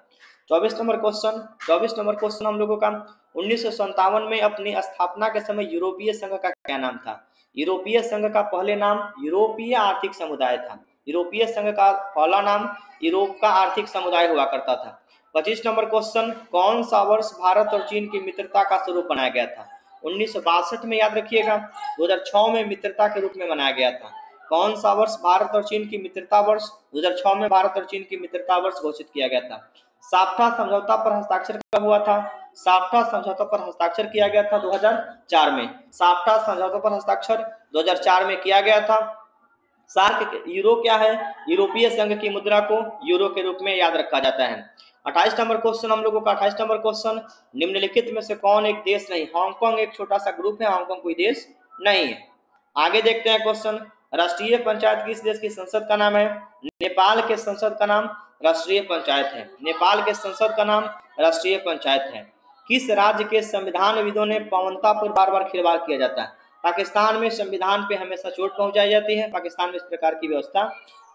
24 नंबर क्वेश्चन हम लोगों का, 1957 में अपनी स्थापना के समय यूरोपीय संघ का क्या नाम था? यूरोपीय संघ का पहले नाम यूरोपीय आर्थिक समुदाय था। यूरोपीय संघ का पहला नाम यूरोप का आर्थिक समुदाय हुआ करता था। 25 नंबर क्वेश्चन, कौन सा वर्ष भारत और चीन की मित्रता का स्वरूप बनाया गया था? 1962 में, याद रखिएगा। 2006 में मित्रता के रूप में मनाया गया था। कौन सा वर्ष भारत और चीन की मित्रता वर्ष? 2006 में भारत और चीन की मित्रता वर्ष घोषित किया गया था। साफ्टा समझौता पर हस्ताक्षर कब हुआ था? साफ्टा समझौता पर हस्ताक्षर किया गया था 2004 में। साफ्टा समझौता पर हस्ताक्षर 2004 में किया गया था। सार्क यूरो क्या है? यूरोपीय संघ की मुद्रा को यूरो के रूप में याद रखा जाता है। 28 नंबर क्वेश्चन हम लोगों का, 28 नंबर क्वेश्चन, निम्नलिखित में से कौन एक देश नहीं? हांगकांग एक छोटा सा ग्रुप है, हांगकांग कोई देश नहीं है। आगे देखते हैं क्वेश्चन, राष्ट्रीय पंचायत किस देश की संसद का नाम है? नेपाल के संसद का नाम राष्ट्रीय पंचायत है। नेपाल के संसद का नाम राष्ट्रीय पंचायत है। किस राज्य के संविधानविदों ने पावनता पर बार बार खिलवाड़ किया जाता है? पाकिस्तान में संविधान पे हमेशा चोट पहुंचाई जाती है। पाकिस्तान में इस प्रकार की व्यवस्था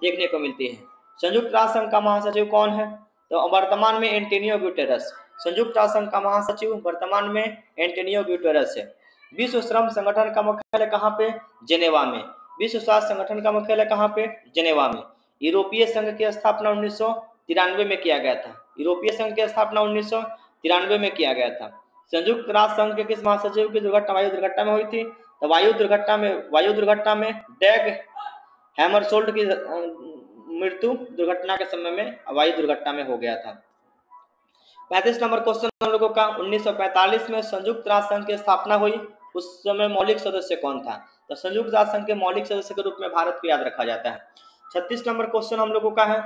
देखने को मिलती है। संयुक्त राष्ट्र संघ का महासचिव कौन है? तो वर्तमान में एंटोनियो गुटेरस। संयुक्त राष्ट्र संघ का महासचिव वर्तमान में एंटोनियो गुटेरस है। विश्व श्रम संगठन का मुख्यालय कहाँ पे? जेनेवा में। विश्व स्वास्थ्य संगठन का मुख्यालय कहाँ पे? जेनेवा में। यूरोपीय संघ की स्थापना 1993 में किया गया था। यूरोपीय संघ की स्थापना 1993 में किया गया था। संयुक्त राष्ट्र संघ के किस महासचिव की दुर्घटना वायु दुर्घटना में हुई थी? तो वायु दुर्घटना में डैग हैमरशोल्ड की मृत्यु दुर्घटना के समय में वायु दुर्घटना में हो गया था। 35 नंबर क्वेश्चन हम लोगों का, 1945 में संयुक्त राष्ट्र संघ की स्थापना हुई, उस समय मौलिक सदस्य कौन था? तो संयुक्त राष्ट्र संघ के मौलिक सदस्य के रूप में भारत को याद रखा जाता है। 36 नंबर क्वेश्चन हम लोगों का है,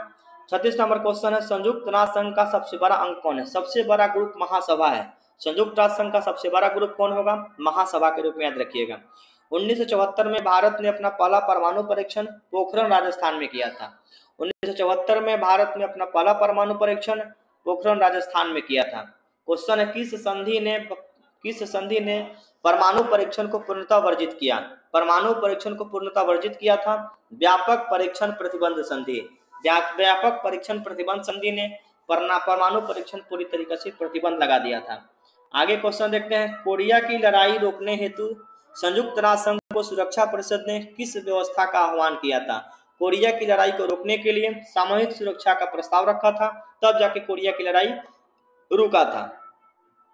36 नंबर क्वेश्चन है, संयुक्त राष्ट्र संघ का सबसे बड़ा अंग कौन है? सबसे बड़ा ग्रुप महासभा है। संयुक्त राष्ट्र संघ का सबसे बड़ा ग्रुप कौन होगा? महासभा के रूप में याद रखिएगा। 1974 में भारत ने अपना पहला परमाणु परीक्षण पोखरण राजस्थान में किया था। 1974 में भारत ने अपना पहला परमाणु परीक्षण पोखरण राजस्थान में किया था। क्वेश्चन है, किस संधि ने परमाणु परीक्षण को पूर्णतः वर्जित किया? परमाणु परीक्षण को पूर्णतः वर्जित किया था व्यापक परीक्षण प्रतिबंध संधि। व्यापक परीक्षण प्रतिबंध संधि ने परमाणु परीक्षण पूरी तरीके से प्रतिबंध लगा दिया था। आगे क्वेश्चन देखते हैं, कोरिया की लड़ाई रोकने हेतु संयुक्त राष्ट्र संघ को सुरक्षा परिषद ने किस व्यवस्था का आह्वान किया था? कोरिया की लड़ाई को रोकने के लिए सामूहिक सुरक्षा का प्रस्ताव रखा था, तब जाके कोरिया की लड़ाई रुका था।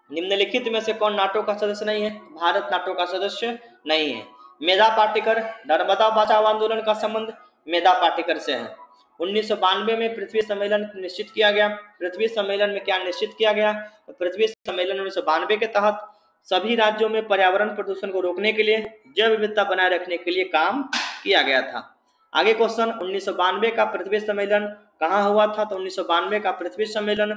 निम्नलिखित में से कौन नाटो का सदस्य नहीं है? भारत नाटो का सदस्य नहीं है। मेधा पाटेकर, नर्मदा बचाओ आंदोलन का संबंध मेधा पाटेकर से है। 1992 में पृथ्वी सम्मेलन निश्चित किया गया। पृथ्वी सम्मेलन में क्या निश्चित किया गया? पृथ्वी सम्मेलन 1992 के तहत सभी राज्यों में पर्यावरण प्रदूषण को रोकने के लिए, जैव विविधता बनाए रखने के लिए काम किया गया था। आगे क्वेश्चन, 1992 का पृथ्वी सम्मेलन कहाँ हुआ था? तो 1992 का पृथ्वी सम्मेलन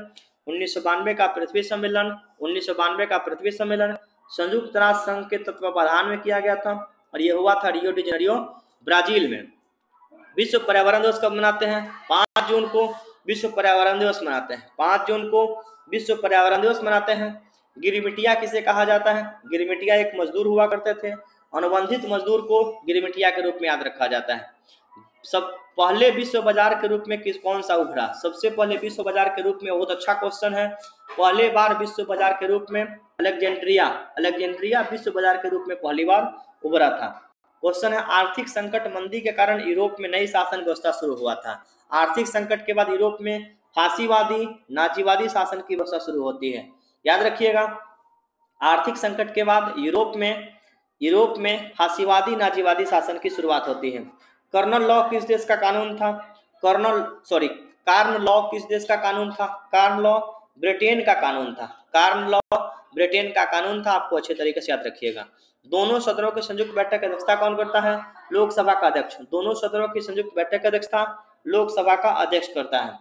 1992 का पृथ्वी सम्मेलन 1992 का पृथ्वी सम्मेलन संयुक्त राष्ट्र संघ के तत्वावधान में किया गया था और यह हुआ था रियो डी जेनेरियो, ब्राजील में। विश्व पर्यावरण दिवस कब मनाते हैं? 5 जून को विश्व पर्यावरण दिवस मनाते हैं। 5 जून को विश्व पर्यावरण दिवस मनाते हैं। गिरिमिटिया किसे कहा जाता है? गिरिमिटिया एक मजदूर हुआ करते थे। अनुबंधित मजदूर को गिरिमिटिया के रूप में याद रखा जाता है। सब पहले विश्व बाजार के रूप में कौन सा उभरा? सबसे पहले विश्व बाजार के रूप में, बहुत अच्छा क्वेश्चन है। पहले बार विश्व बाजार के रूप में अलेक्जेंड्रिया विश्व बाजार के रूप में पहली बार उभरा था। क्वेश्चन है, आर्थिक संकट मंदी के कारण यूरोप में नई शासन व्यवस्था शुरू हुआ था। आर्थिक संकट के बाद यूरोप में फांसीवादी नाजीवादी शासन की व्यवस्था शुरू होती है। याद रखिएगा, आर्थिक संकट के बाद यूरोप में फांसीवादी नाजीवादी शासन की शुरुआत होती है। कर्नल लॉ किस देश का कानून था? कार्न लॉ किस देश का कानून था? कार्न लॉ ब्रिटेन का कानून था। कार्न लॉ ब्रिटेन का कानून था। आपको अच्छे तरीके से याद रखिएगा। दोनों सदनों की संयुक्त बैठक की अध्यक्षता कौन करता है? लोकसभा का अध्यक्ष। दोनों सदनों की संयुक्त बैठक की अध्यक्षता लोकसभा का अध्यक्ष करता है।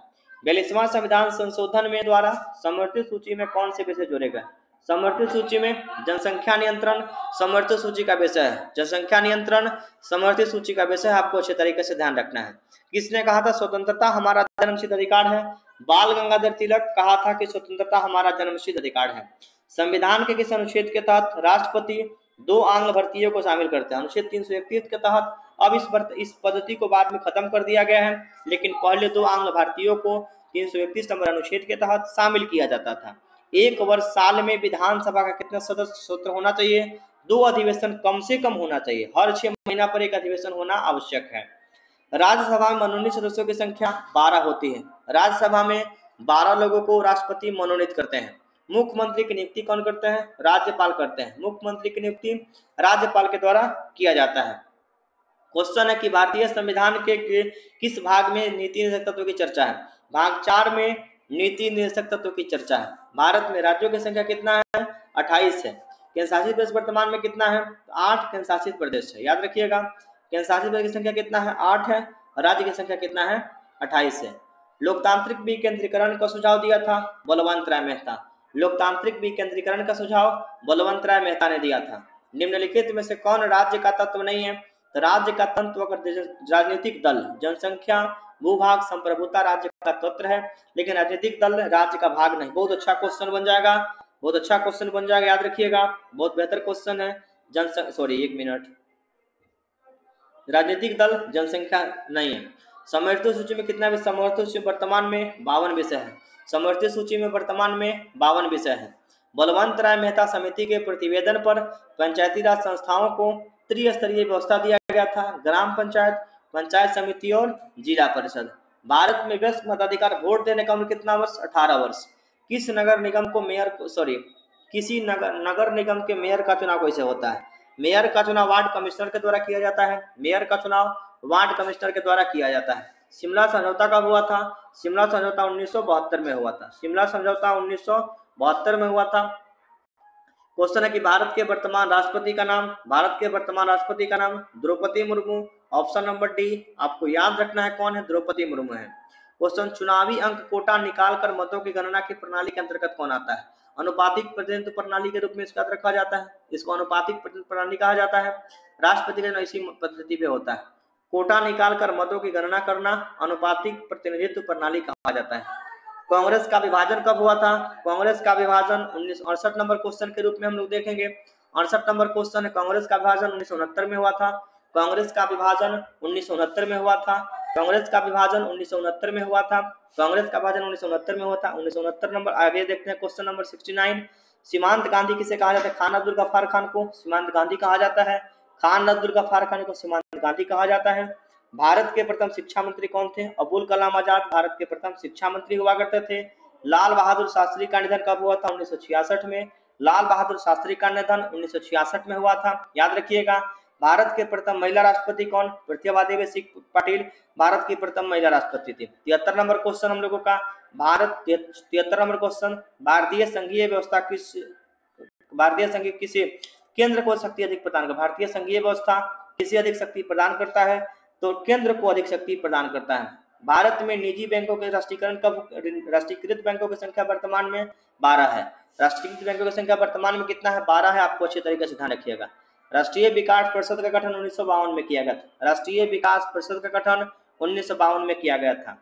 42वां संविधान संशोधन में द्वारा समर्थित सूची में कौन से विषय जोड़े गए? समर्थित सूची में जनसंख्या नियंत्रण समर्थित सूची का विषय है। जनसंख्या नियंत्रण समर्थित सूची का विषय आपको अच्छे तरीके से ध्यान रखना है। किसने कहा था स्वतंत्रता हमारा जन्मसिद्ध अधिकार है? बाल गंगाधर तिलक कहा था कि स्वतंत्रता हमारा जन्मसिद्ध अधिकार है। संविधान के किस अनुच्छेद के तहत राष्ट्रपति 2 आंग्ल भारतीयों को शामिल करते हैं? अनुच्छेद 331 के तहत। अब इस पद्धति को बाद में खत्म कर दिया गया है, लेकिन पहले 2 आंग्ल भारतीयों को 331 नंबर अनुच्छेद के तहत शामिल किया जाता था। एक वर्ष साल में विधानसभा का कितना सत्र होना चाहिए? 2 अधिवेशन कम से कम होना चाहिए। हर 6 महीना पर एक अधिवेशन होना आवश्यक है। राज्यसभा में मनोनीत सदस्यों की संख्या 12 होती है। राज्यसभा में 12 लोगों को राष्ट्रपति मनोनीत करते हैं। मुख्यमंत्री की नियुक्ति कौन करते हैं? राज्यपाल करते हैं। मुख्यमंत्री की नियुक्ति राज्यपाल के द्वारा किया जाता है। क्वेश्चन है कि भारतीय संविधान के किस भाग में नीति निर्देशक तत्व की चर्चा है? भाग 4 में नीति निर्देशक तत्व की चर्चा है। भारत में राज्यों की संख्या कितना है? 28 है। केंद्र शासित प्रदेश वर्तमान में कितना है? 8 केंद्र शासित प्रदेश है। याद रखिएगा, केंद्र शासित प्रदेश की संख्या कितना है? 8 है। राज्य की संख्या कितना है? 28 है। लोकतांत्रिक विकेंद्रीकरण का सुझाव दिया था बलवंत राय मेहता। लोकतांत्रिक विकेंद्रीकरण का सुझाव बलवंत राय मेहता ने दिया था। निम्नलिखित में से कौन राज्य का तत्व नहीं है? तो राज्य का तत्व राजनीतिक दल, जनसंख्या, भूभाग, संप्रभुता राज्य का तत्व है, लेकिन राजनीतिक दल राज्य का भाग नहीं। बहुत अच्छा क्वेश्चन बन जाएगा, बहुत अच्छा क्वेश्चन बन जाएगा। याद रखिएगा, बहुत बेहतर क्वेश्चन है। राजनीतिक दल जनसंख्या नहीं है। समर्थित सूची में कितना विषय? समर्थित सूची वर्तमान में 52 विषय है। समर्थित सूची में वर्तमान में 52 विषय है। बलवंत राय मेहता समिति के प्रतिवेदन पर पंचायती राज संस्थाओं को त्रिस्तरीय व्यवस्था दिया गया था। ग्राम पंचायत, पंचायत समिति और जिला परिषद। भारत में वयस्क मताधिकार वोट देने का उम्र कितना वर्ष? 18 वर्ष। किसी नगर निगम के मेयर का चुनाव कैसे होता है? मेयर का चुनाव वार्ड कमिश्नर के द्वारा किया जाता है। मेयर का चुनाव वार्ड कमिश्नर के द्वारा किया जाता है। शिमला समझौता कब हुआ था? शिमला समझौता 1972 में हुआ था। शिमला समझौता 1972 में हुआ था। क्वेश्चन है कि भारत के वर्तमान राष्ट्रपति का नाम? भारत के वर्तमान राष्ट्रपति का नाम Draupadi Murmu. Option number D आपको याद रखना है कौन है? द्रौपदी मुर्मू है। क्वेश्चन, चुनावी अंक कोटा निकालकर मतों की गणना की प्रणाली के अंतर्गत कौन आता है? अनुपातिक प्रतिनिधित्व प्रणाली के रूप में इसका रखा जाता है। इसको अनुपातिक प्रतिनिधित्व प्रणाली कहा जाता है। राष्ट्रपति का इसी पद्धति पे होता है। कोटा निकालकर मतों की गणना करना अनुपातिक प्रतिनिधित्व प्रणाली कहा जाता है। कांग्रेस का विभाजन कब हुआ था? कांग्रेस का विभाजन 1968 नंबर क्वेश्चन के रूप में हम लोग देखेंगे। 68 नंबर क्वेश्चन है। कांग्रेस का विभाजन 1969 में हुआ था। कांग्रेस का विभाजन 1969 में हुआ था। कांग्रेस का विभाजन 1969 में हुआ था। कांग्रेस का विभाजन 1969 में हुआ था। 1969 नंबर। आगे देखते हैं क्वेश्चन नंबर 69। सीमांत गांधी किसे कहा जाता है? खान अब्दुल गफ्फार खान को सीमांत गांधी कहा जाता है। खान अब्दुल गफ्फार खान को सीमांत गांधी कहा जाता है। भारत के प्रथम शिक्षा मंत्री कौन थे? अबुल कलाम आजाद भारत के प्रथम शिक्षा मंत्री हुआ करते थे। लाल बहादुर शास्त्री का निधन कब हुआ था? 1966 में। लाल बहादुर शास्त्री का निधन 1966 में हुआ था, याद रखिएगा। भारत के प्रथम महिला राष्ट्रपति कौन? प्रतिभा देवी सिंह पटेल भारत की प्रथम महिला राष्ट्रपति थी। 73 नंबर क्वेश्चन हम लोगों का, भारत 73 नंबर क्वेश्चन, भारतीय संघीय व्यवस्था किसे केंद्र को शक्ति अधिक प्रदान कर? भारतीय संघीय व्यवस्था किसे अधिक शक्ति प्रदान करता है? तो केंद्र को अधिक शक्ति प्रदान करता है। भारत में निजी बैंकों के राष्ट्रीयकरण कब? राष्ट्रीयकृत बैंकों की संख्या वर्तमान में 12 है। राष्ट्रीयकृत बैंकों की संख्या वर्तमान में कितना है? 12 है। आपको अच्छे तरीके से ध्यान रखिएगा। राष्ट्रीय विकास परिषद का गठन 1952 में किया गया था। राष्ट्रीय विकास परिषद का गठन 1952 में किया गया था।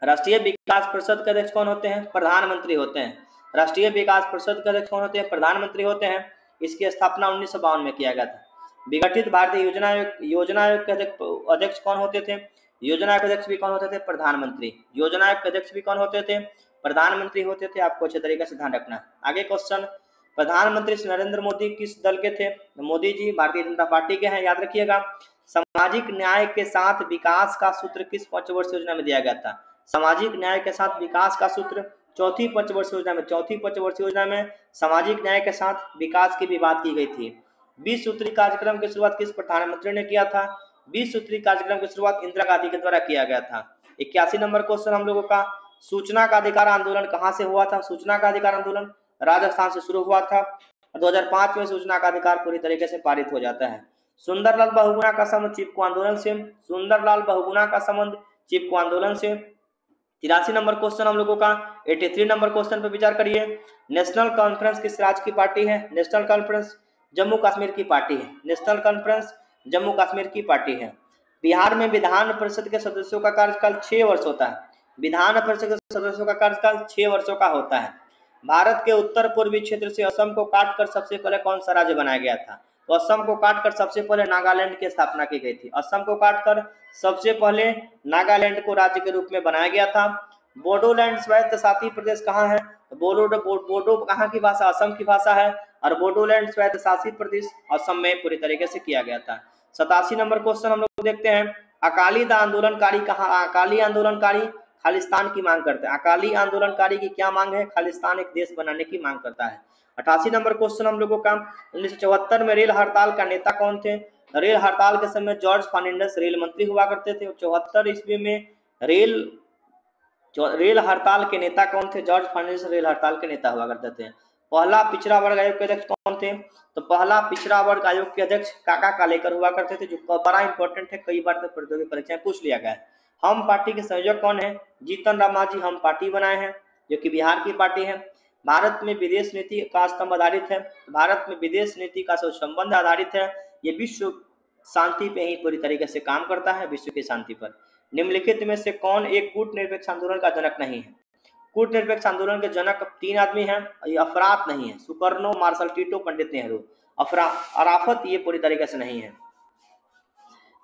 राष्ट्रीय विकास परिषद के अध्यक्ष कौन होते हैं? प्रधानमंत्री होते हैं। राष्ट्रीय विकास परिषद के अध्यक्ष कौन होते हैं? प्रधानमंत्री होते हैं। इसकी स्थापना 1952 में किया गया था। विघटित भारतीय योजना आयोग के अध्यक्ष कौन होते थे? योजना के अध्यक्ष भी कौन होते थे? प्रधानमंत्री। योजना के अध्यक्ष भी कौन होते थे? प्रधानमंत्री होते थे। आपको अच्छे तरीके से ध्यान रखना। आगे क्वेश्चन, प्रधानमंत्री श्री नरेंद्र मोदी किस दल के थे? मोदी जी भारतीय जनता पार्टी के हैं, याद रखिएगा। सामाजिक न्याय के साथ विकास का सूत्र किस पंचवर्षीय योजना में दिया गया था? सामाजिक न्याय के साथ विकास का सूत्र चौथी पंचवर्षीय योजना में, चौथी पंचवर्षीय योजना में सामाजिक न्याय के साथ विकास की भी बात की गई थी। 20 सूत्री कार्यक्रम की शुरुआत किस प्रधानमंत्री ने किया था? 20 सूत्री कार्यक्रम की शुरुआत इंदिरा गांधी के द्वारा किया गया था। 81 नंबर क्वेश्चन हम लोगों का, सूचना का अधिकार आंदोलन कहां से हुआ था? सूचना का अधिकार आंदोलन राजस्थान से शुरू हुआ था। 2005 में सूचना का अधिकार पूरी तरीके से पारित हो जाता है। सुंदरलाल बहुगुणा का संबंध चिपको आंदोलन से, सुंदरलाल बहुगुणा का संबंध चिपको आंदोलन से। 83 नंबर क्वेश्चन हम लोगों का, 83 नंबर क्वेश्चन पर विचार करिए। नेशनल कॉन्फ्रेंस किस राज्य की पार्टी है? नेशनल कॉन्फ्रेंस जम्मू कश्मीर की पार्टी है। नेशनल कॉन्फ्रेंस जम्मू कश्मीर की पार्टी है। बिहार में विधान परिषद के सदस्यों का कार्यकाल 6 वर्ष होता है। विधान परिषद के सदस्यों का कार्यकाल 6 वर्षों का होता है। भारत के उत्तर पूर्वी क्षेत्र से असम को काटकर सबसे पहले कौन सा राज्य बनाया गया था? तो असम को काटकर सबसे पहले नागालैंड की स्थापना की गई थी। असम को काटकर सबसे पहले नागालैंड को राज्य के रूप में बनाया गया था। बोडोलैंड स्वायत्तशासी प्रदेश कहाँ है? बोडो कहाँ की भाषा? असम की भाषा है। और बोडोलैंड स्वायत्तशासी प्रदेश असम में पूरी तरीके से किया गया था। 87 नंबर क्वेश्चन हम लोग देखते हैं, अकाली आंदोलनकारी कहाँ? अकाली आंदोलनकारी खालिस्तान की मांग करते हैं। अकाली आंदोलनकारी की क्या मांग है? खालिस्तान एक देश बनाने की मांग करता है। 88 नंबर क्वेश्चन हम लोगों का, 1974 में रेल हड़ताल का नेता कौन थे? रेल हड़ताल के समय जॉर्ज फर्नांडिस रेल मंत्री हुआ करते थे। 74 ईस्वी में रेल हड़ताल के नेता कौन थे? जॉर्ज फर्नांडिस रेल हड़ताल के नेता हुआ करते थे। पहला पिछड़ा वर्ग आयोग के अध्यक्ष कौन थे? तो पहला पिछड़ा वर्ग आयोग के अध्यक्ष काका कालेकर हुआ करते थे, जो बड़ा इंपॉर्टेंट है, कई बार प्रतियोगी परीक्षा में पूछ लिया गया है। हम पार्टी के संयोजक कौन है? जीतन राम मांझी हम पार्टी बनाए हैं, जो कि बिहार की पार्टी है। भारत में विदेश नीति का स्तंभ आधारित है। भारत में विदेश नीति का संबंध आधारित है। ये विश्व शांति पे ही पूरी तरीके से काम करता है, विश्व की शांति पर। निम्नलिखित में से कौन एक कूटनिरपेक्ष आंदोलन का जनक नहीं है? कूटनिरपेक्ष आंदोलन के जनक 3 आदमी हैं। ये अफरात नहीं है, Sukarno, Marshal Tito, Pandit Nehru. Arafat ये पूरी तरीके से नहीं है।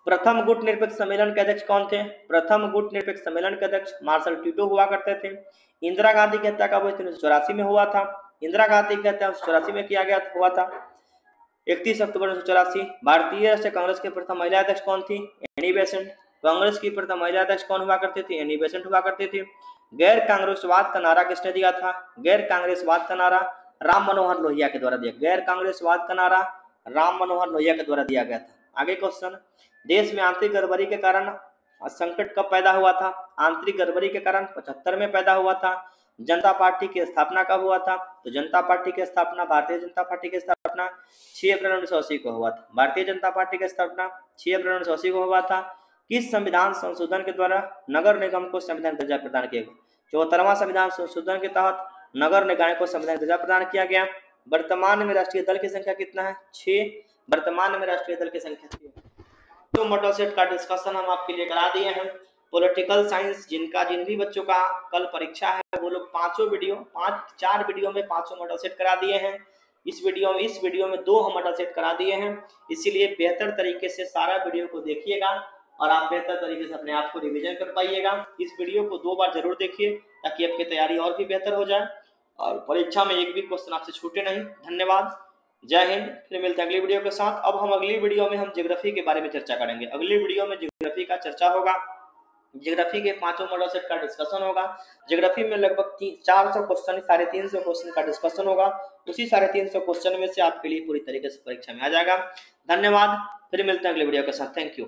प्रथम गुट निरपेक्ष सम्मेलन के अध्यक्ष कौन थे? प्रथम गुट निरपेक्ष सम्मेलन के अध्यक्ष मार्शल टीटो हुआ करते थे। इंदिरा गांधी की हत्या कब हुई थी? 1984 में हुआ था। इंदिरा गांधी की हत्या 1984 में किया गया हुआ था, 31 अक्टूबर 1984। भारतीय राष्ट्रीय कांग्रेस के प्रथम महिला अध्यक्ष कौन थी? Annie Besant. कांग्रेस की प्रथम महिला अध्यक्ष कौन हुआ करते थे? एनी बेसेंट हुआ करते थे। गैर कांग्रेसवाद का नारा किसने दिया था? गैर कांग्रेसवाद का नारा राम मनोहर लोहिया के द्वारा दिया। गैर कांग्रेसवाद का नारा राम मनोहर लोहिया के द्वारा दिया गया था। आगे क्वेश्चन, देश में आंतरिक गड़बड़ी के कारण संकट कब पैदा हुआ था? आंतरिक गड़बड़ी के कारण 75 में पैदा हुआ था। जनता पार्टी की स्थापना कब हुआ था? तो जनता पार्टी की स्थापना, भारतीय जनता पार्टी की स्थापना 6 अप्रैल 1980 को हुआ था। भारतीय जनता पार्टी की स्थापना 6 अप्रैल 1980 को हुआ था। किस संविधान संशोधन के द्वारा नगर निगम को संविधान दर्जा प्रदान किया गया? 74वां संविधान संशोधन के तहत नगर निकाय को संविधान दर्जा प्रदान किया गया। वर्तमान में राष्ट्रीय दल की संख्या कितना है? 6। वर्तमान में राष्ट्रीय दल की संख्या 6। तो मॉडल सेट का डिस्कशन हम आपके लिए करा दिए हैं। पॉलिटिकल साइंस जिन भी बच्चों का कल परीक्षा है, वो लोग 4 वीडियो में 5 मॉडल सेट करा दिए हैं। इस वीडियो में 2 हम मॉडल सेट करा दिए हैं। इसीलिए बेहतर तरीके से सारा वीडियो को देखिएगा और आप बेहतर तरीके से अपने आप को रिवीजन कर पाइएगा। इस वीडियो को 2 बार जरूर देखिए ताकि आपकी तैयारी और भी बेहतर हो जाए और परीक्षा में एक भी क्वेश्चन आपसे छूटे नहीं। धन्यवाद। जय हिंद। फिर मिलते हैं अगली वीडियो के साथ। अब हम अगली वीडियो में हम ज्योग्राफी के बारे में चर्चा करेंगे। अगली वीडियो में ज्योग्राफी का चर्चा होगा, ज्योग्राफी के पांचों मॉडल सेट का डिस्कशन होगा। ज्योग्राफी में लगभग 400 क्वेश्चन, 350 क्वेश्चन का डिस्कशन होगा। उसी 350 क्वेश्चन में से आपके लिए पूरी तरीके से परीक्षा में आ जाएगा। धन्यवाद। फिर मिलते हैं अगले वीडियो के साथ। Thank you.